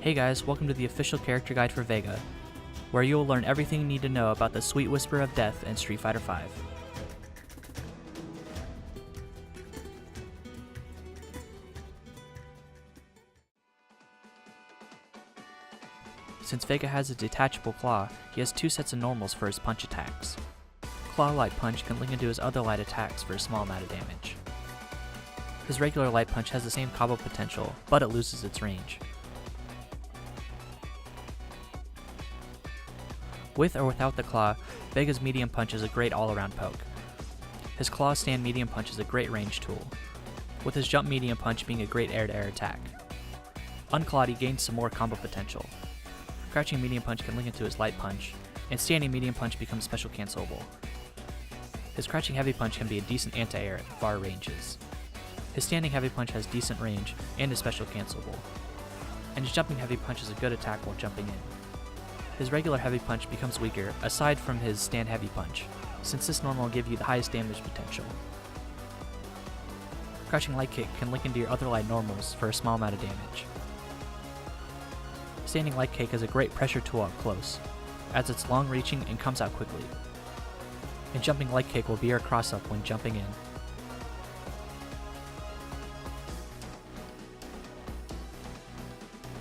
Hey guys, welcome to the official character guide for Vega, where you will learn everything you need to know about the sweet whisper of death in Street Fighter V. Since Vega has a detachable claw, he has two sets of normals for his punch attacks. Claw Light Punch can link into his other light attacks for a small amount of damage. His regular Light Punch has the same combo potential, but it loses its range. With or without the claw, Vega's medium punch is a great all-around poke. His claw stand medium punch is a great range tool, with his jump medium punch being a great air-to-air attack. Unclawed, he gains some more combo potential. Crouching medium punch can link into his light punch, and standing medium punch becomes special cancelable. His crouching heavy punch can be a decent anti-air at far ranges. His standing heavy punch has decent range and is special cancelable. And his jumping heavy punch is a good attack while jumping in. His regular heavy punch becomes weaker aside from his stand heavy punch, since this normal will give you the highest damage potential. Crouching light kick can link into your other light normals for a small amount of damage. Standing light kick is a great pressure tool up close, as it's long reaching and comes out quickly. And jumping light kick will be your cross up when jumping in.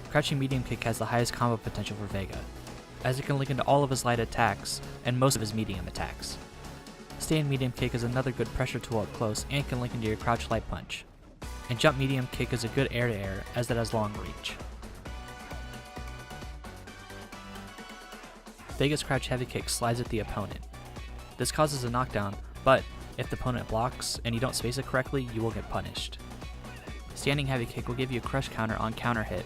Crouching medium kick has the highest combo potential for Vega, as it can link into all of his light attacks and most of his medium attacks. Stand medium kick is another good pressure tool up close and can link into your crouch light punch. And jump medium kick is a good air-to-air as it has long reach. Vega's crouch heavy kick slides at the opponent. This causes a knockdown, but if the opponent blocks and you don't space it correctly, you will get punished. Standing heavy kick will give you a crush counter on counter hit,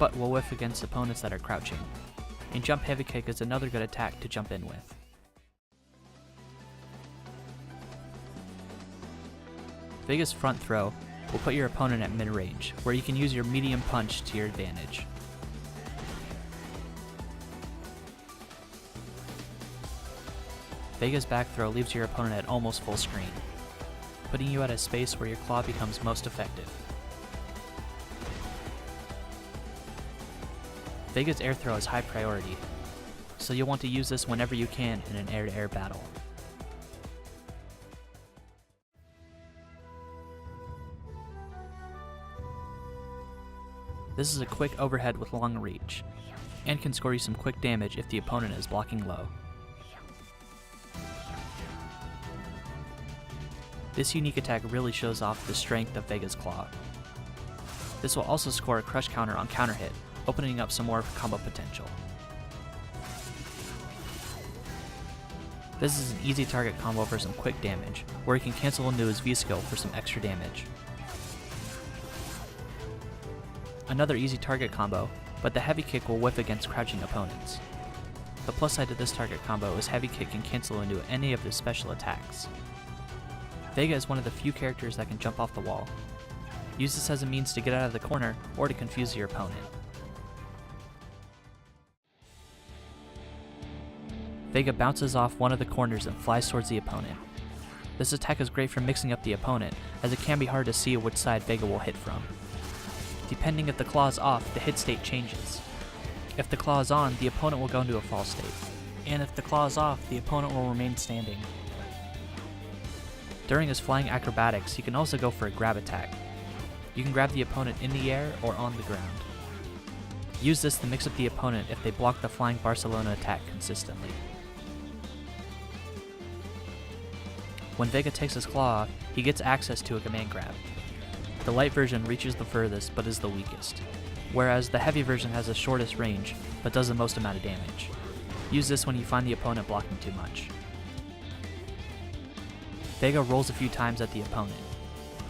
but will whiff against opponents that are crouching. And jump heavy kick is another good attack to jump in with. Vega's front throw will put your opponent at mid-range, where you can use your medium punch to your advantage. Vega's back throw leaves your opponent at almost full screen, putting you at a space where your claw becomes most effective. Vega's air throw is high priority, so you'll want to use this whenever you can in an air-to-air battle. This is a quick overhead with long reach, and can score you some quick damage if the opponent is blocking low. This unique attack really shows off the strength of Vega's claw. This will also score a crush counter on counter hit, opening up some more combo potential. This is an easy target combo for some quick damage, where he can cancel into his V skill for some extra damage. Another easy target combo, but the heavy kick will whiff against crouching opponents. The plus side to this target combo is heavy kick can cancel into any of his special attacks. Vega is one of the few characters that can jump off the wall. Use this as a means to get out of the corner or to confuse your opponent. Vega bounces off one of the corners and flies towards the opponent. This attack is great for mixing up the opponent, as it can be hard to see which side Vega will hit from. Depending if the claw is off, the hit state changes. If the claw is on, the opponent will go into a fall state. And if the claw is off, the opponent will remain standing. During his flying acrobatics, he can also go for a grab attack. You can grab the opponent in the air or on the ground. Use this to mix up the opponent if they block the flying Barcelona attack consistently. When Vega takes his claw off, he gets access to a command grab. The light version reaches the furthest but is the weakest, whereas the heavy version has the shortest range but does the most amount of damage. Use this when you find the opponent blocking too much. Vega rolls a few times at the opponent.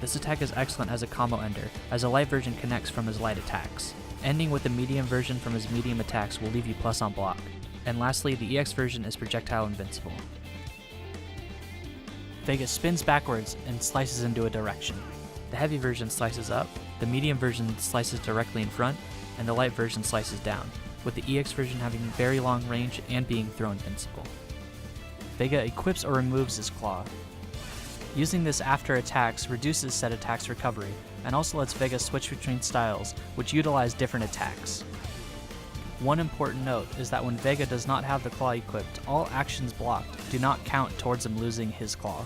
This attack is excellent as a combo ender, as the light version connects from his light attacks. Ending with the medium version from his medium attacks will leave you plus on block. And lastly, the EX version is projectile invincible. Vega spins backwards and slices into a direction. The heavy version slices up, the medium version slices directly in front, and the light version slices down, with the EX version having very long range and being throw invincible. Vega equips or removes his claw. Using this after attacks reduces said attack's recovery, and also lets Vega switch between styles, which utilize different attacks. One important note is that when Vega does not have the claw equipped, all actions blocked do not count towards him losing his claw.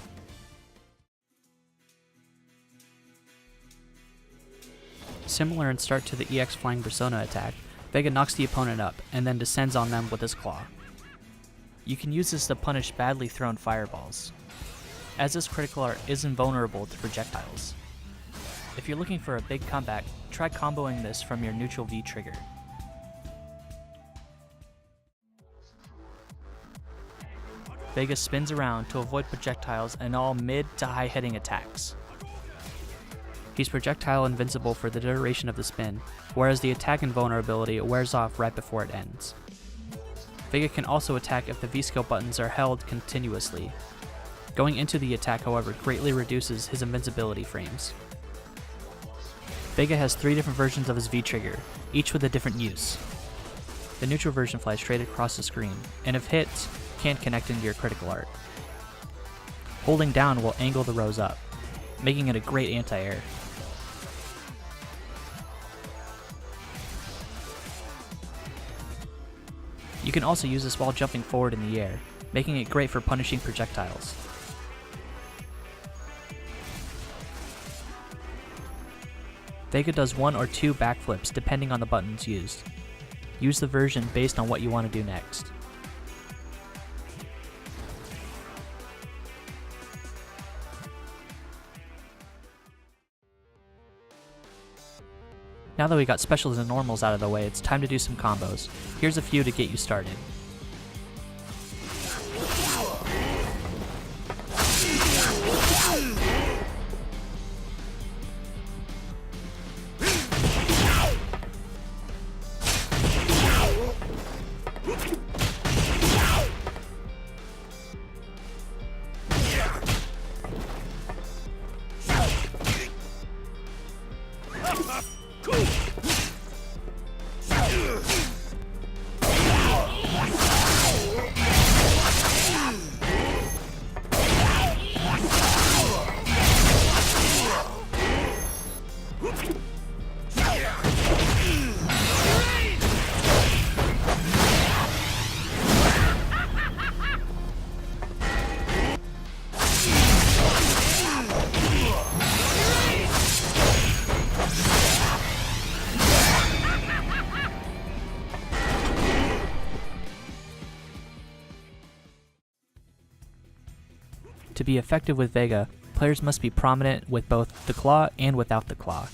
Similar in start to the EX Flying Persona attack, Vega knocks the opponent up and then descends on them with his claw. You can use this to punish badly thrown fireballs, as this critical art is invulnerable to projectiles. If you're looking for a big comeback, try comboing this from your neutral V trigger. Vega spins around to avoid projectiles and all mid to high hitting attacks. He's projectile invincible for the duration of the spin, whereas the attack invulnerability wears off right before it ends. Vega can also attack if the V-skill buttons are held continuously. Going into the attack, however, greatly reduces his invincibility frames. Vega has 3 different versions of his V-trigger, each with a different use. The neutral version flies straight across the screen, and if hit, can connect into your critical art. Holding down will angle the rows up, making it a great anti-air. You can also use this while jumping forward in the air, making it great for punishing projectiles. Vega does 1 or 2 backflips depending on the buttons used. Use the version based on what you want to do next. Now that we got specials and normals out of the way, it's time to do some combos. Here's a few to get you started. To be effective with Vega, players must be prominent with both the claw and without the claw.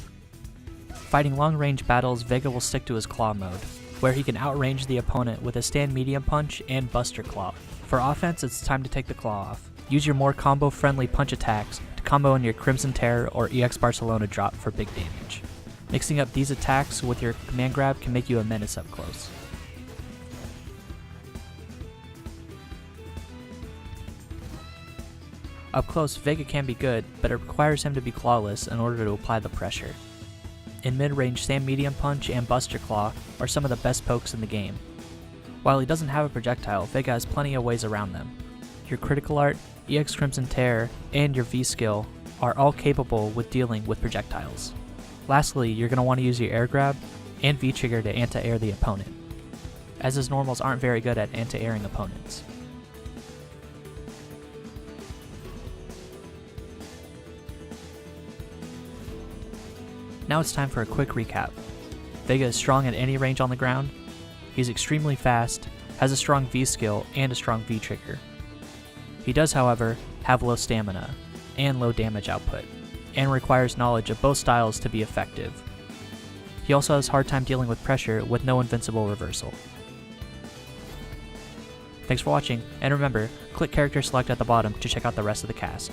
Fighting long-range battles, Vega will stick to his claw mode, where he can outrange the opponent with a stand medium punch and buster claw. For offense, it's time to take the claw off. Use your more combo-friendly punch attacks to combo in your Crimson Terror or EX Barcelona drop for big damage. Mixing up these attacks with your command grab can make you a menace up close. Up close, Vega can be good, but it requires him to be clawless in order to apply the pressure. In mid-range, Stand Medium Punch and Buster Claw are some of the best pokes in the game. While he doesn't have a projectile, Vega has plenty of ways around them. Your Critical Art, EX Crimson Terror, and your V-Skill are all capable with dealing with projectiles. Lastly, you're going to want to use your Air Grab and V-Trigger to anti-air the opponent, as his normals aren't very good at anti-airing opponents. Now it's time for a quick recap. Vega is strong at any range on the ground, he's extremely fast, has a strong V-skill and a strong V-trigger. He does, however, have low stamina and low damage output, and requires knowledge of both styles to be effective. He also has a hard time dealing with pressure with no invincible reversal. Thanks for watching, and remember, click character select at the bottom to check out the rest of the cast.